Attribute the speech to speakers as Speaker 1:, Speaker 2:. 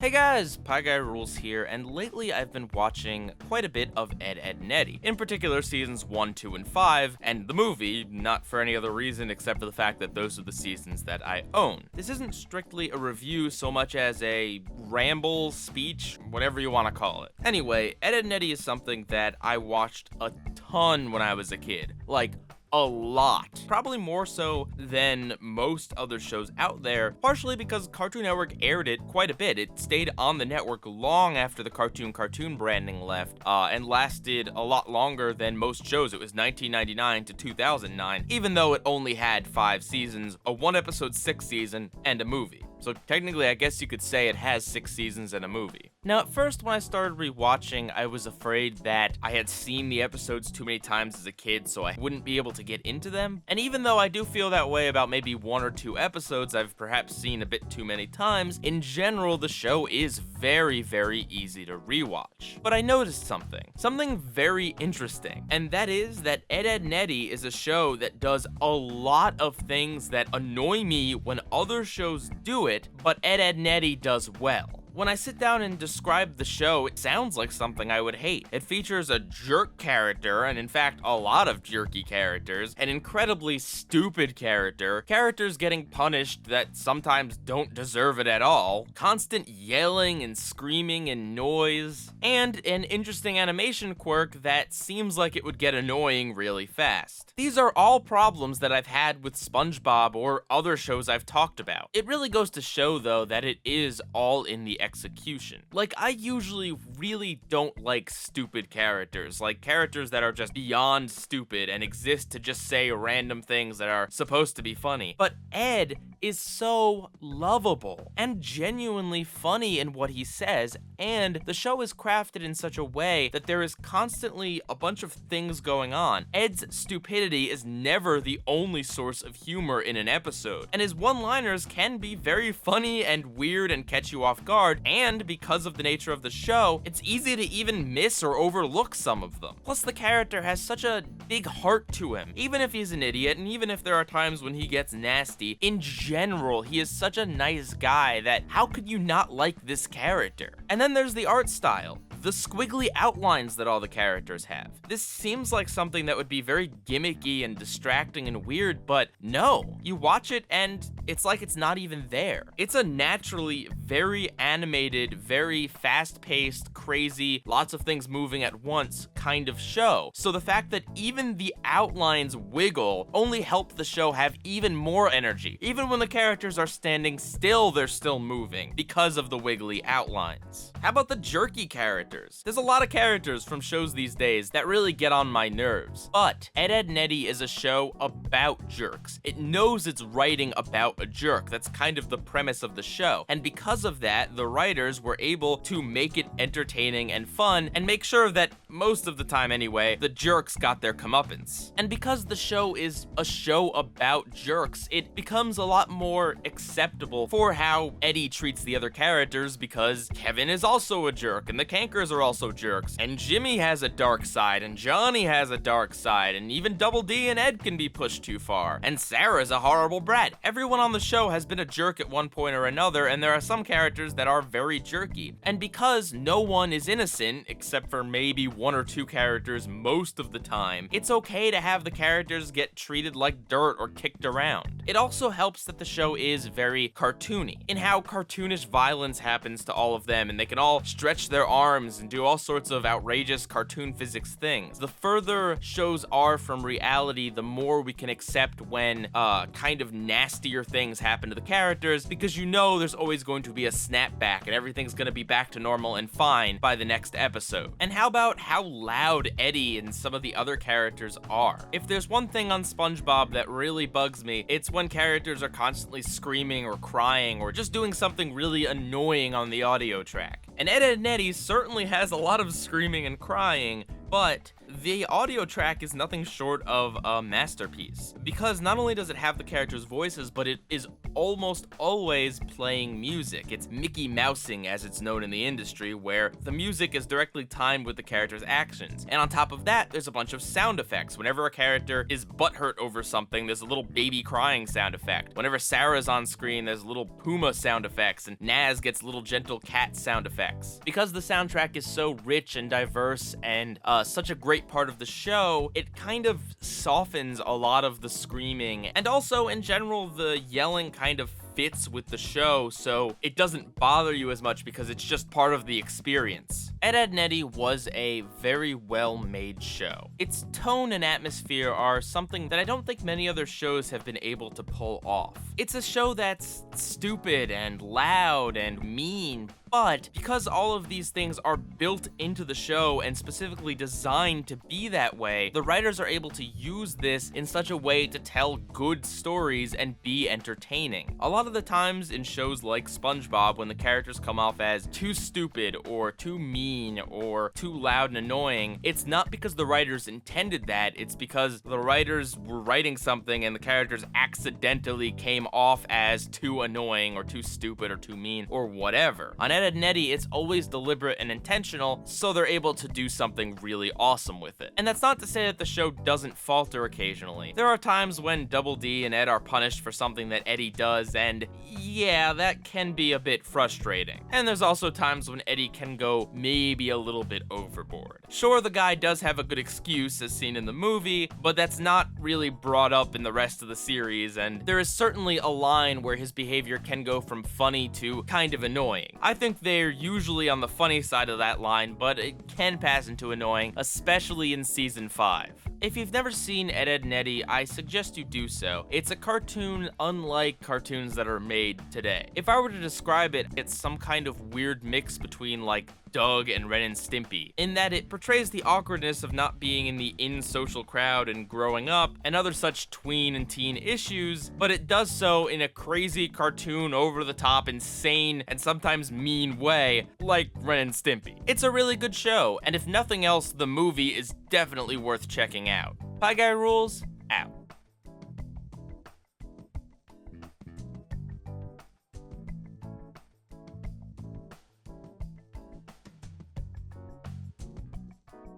Speaker 1: Hey guys, PIEGUYRULZ here, and lately I've been watching quite a bit of Ed, Edd and Eddy, in particular seasons 1, 2, and 5, and the movie, not for any other reason except for the fact that those are the seasons that I own. This isn't strictly a review so much as a ramble, speech, whatever you want to call it. Anyway, Ed, Edd and Eddy is something that I watched a ton when I was a kid. Like, a lot. Probably more so than most other shows out there, partially because Cartoon Network aired it quite a bit. It stayed on the network long after the cartoon branding left, and lasted a lot longer than most shows. It was 1999 to 2009, even though it only had 5 seasons, a 1-episode 6 season, and a movie. So technically, I guess you could say it has 6 seasons and a movie. Now, at first, when I started rewatching, I was afraid that I had seen the episodes too many times as a kid, so I wouldn't be able to get into them. And even though I do feel that way about maybe 1 or 2 episodes I've perhaps seen a bit too many times, in general, the show is very, very easy to rewatch. But I noticed something very interesting, and that is that Ed, Edd and Eddy is a show that does a lot of things that annoy me when other shows do it, but Ed, Edd and Eddy does well. When I sit down and describe the show, it sounds like something I would hate. It features a jerk character, and in fact, a lot of jerky characters, an incredibly stupid character, characters getting punished that sometimes don't deserve it at all, constant yelling and screaming and noise, and an interesting animation quirk that seems like it would get annoying really fast. These are all problems that I've had with SpongeBob or other shows I've talked about. It really goes to show, though, that it is all in the execution. Like, I usually really don't like stupid characters, like characters that are just beyond stupid and exist to just say random things that are supposed to be funny. But Ed is so lovable and genuinely funny in what he says, and the show is crafted in such a way that there is constantly a bunch of things going on. Ed's stupidity is never the only source of humor in an episode, and his one-liners can be very funny and weird and catch you off guard, and because of the nature of the show, it's easy to even miss or overlook some of them. Plus, the character has such a big heart to him. Even if he's an idiot, and even if there are times when he gets nasty, in general, he is such a nice guy that how could you not like this character? And then there's the art style. The squiggly outlines that all the characters have. This seems like something that would be very gimmicky and distracting and weird, but no. You watch it and it's like it's not even there. It's a naturally very animated, very fast-paced, crazy, lots of things moving at once kind of show. So the fact that even the outlines wiggle only help the show have even more energy. Even when the characters are standing still, they're still moving because of the wiggly outlines. How about the jerky characters? There's a lot of characters from shows these days that really get on my nerves. But Ed, Edd and Eddy is a show about jerks. It knows it's writing about a jerk. That's kind of the premise of the show. And because of that, the writers were able to make it entertaining and fun and make sure that, most of the time anyway, the jerks got their comeuppance. And because the show is a show about jerks, it becomes a lot more acceptable for how Eddy treats the other characters, because Kevin is also a jerk, and the Cankers are also jerks, and Jimmy has a dark side, and Johnny has a dark side, and even Double D and Ed can be pushed too far, and Sarah's a horrible brat. Everyone on the show has been a jerk at one point or another, and there are some characters that are very jerky. And because no one is innocent, except for maybe 1 or 2 characters most of the time, it's okay to have the characters get treated like dirt or kicked around. It also helps that the show is very cartoony, in how cartoonish violence happens to all of them, and they can all stretch their arms and do all sorts of outrageous cartoon physics things. The further shows are from reality, the more we can accept when kind of nastier things happen to the characters, because you know there's always going to be a snapback and everything's gonna be back to normal and fine by the next episode. And how about how loud Eddy and some of the other characters are? If there's one thing on SpongeBob that really bugs me, it's when characters are constantly screaming or crying or just doing something really annoying on the audio track. And Ed, Edd and Eddy certainly has a lot of screaming and crying, but the audio track is nothing short of a masterpiece, because not only does it have the characters' voices, but it is almost always playing music. It's Mickey Mousing, as it's known in the industry, where the music is directly timed with the character's actions. And on top of that, there's a bunch of sound effects. Whenever a character is butthurt over something, there's a little baby crying sound effect. Whenever Sarah's on screen, there's little puma sound effects, and Naz gets little gentle cat sound effects. Because the soundtrack is so rich and diverse and such a great part of the show, it kind of softens a lot of the screaming, and also in general the yelling kind of fits with the show, so it doesn't bother you as much because it's just part of the experience. Ed, Edd n Eddy was a very well-made show. Its tone and atmosphere are something that I don't think many other shows have been able to pull off. It's a show that's stupid and loud and mean, but because all of these things are built into the show and specifically designed to be that way, the writers are able to use this in such a way to tell good stories and be entertaining. A lot of the times in shows like SpongeBob, when the characters come off as too stupid or too mean or too loud and annoying, it's not because the writers intended that, it's because the writers were writing something and the characters accidentally came off as too annoying or too stupid or too mean or whatever. On Ed, Edd n Eddy, it's always deliberate and intentional, so they're able to do something really awesome with it. And that's not to say that the show doesn't falter occasionally. There are times when Double D and Ed are punished for something that Eddie does, and yeah, that can be a bit frustrating. And there's also times when Eddie can go maybe a little bit overboard. Sure, the guy does have a good excuse as seen in the movie, but that's not really brought up in the rest of the series, and there is certainly a line where his behavior can go from funny to kind of annoying. I think they're usually on the funny side of that line, but it can pass into annoying, especially in season 5. If you've never seen Ed, Edd n Eddy, I suggest you do so. It's a cartoon unlike cartoons that are made today. If I were to describe it, it's some kind of weird mix between like Doug and Ren and Stimpy, in that it portrays the awkwardness of not being in the in-social crowd and growing up, and other such tween and teen issues, but it does so in a crazy cartoon, over-the-top, insane, and sometimes mean way, like Ren and Stimpy. It's a really good show, and if nothing else, the movie is definitely worth checking out. PIEGUYRULZ, out.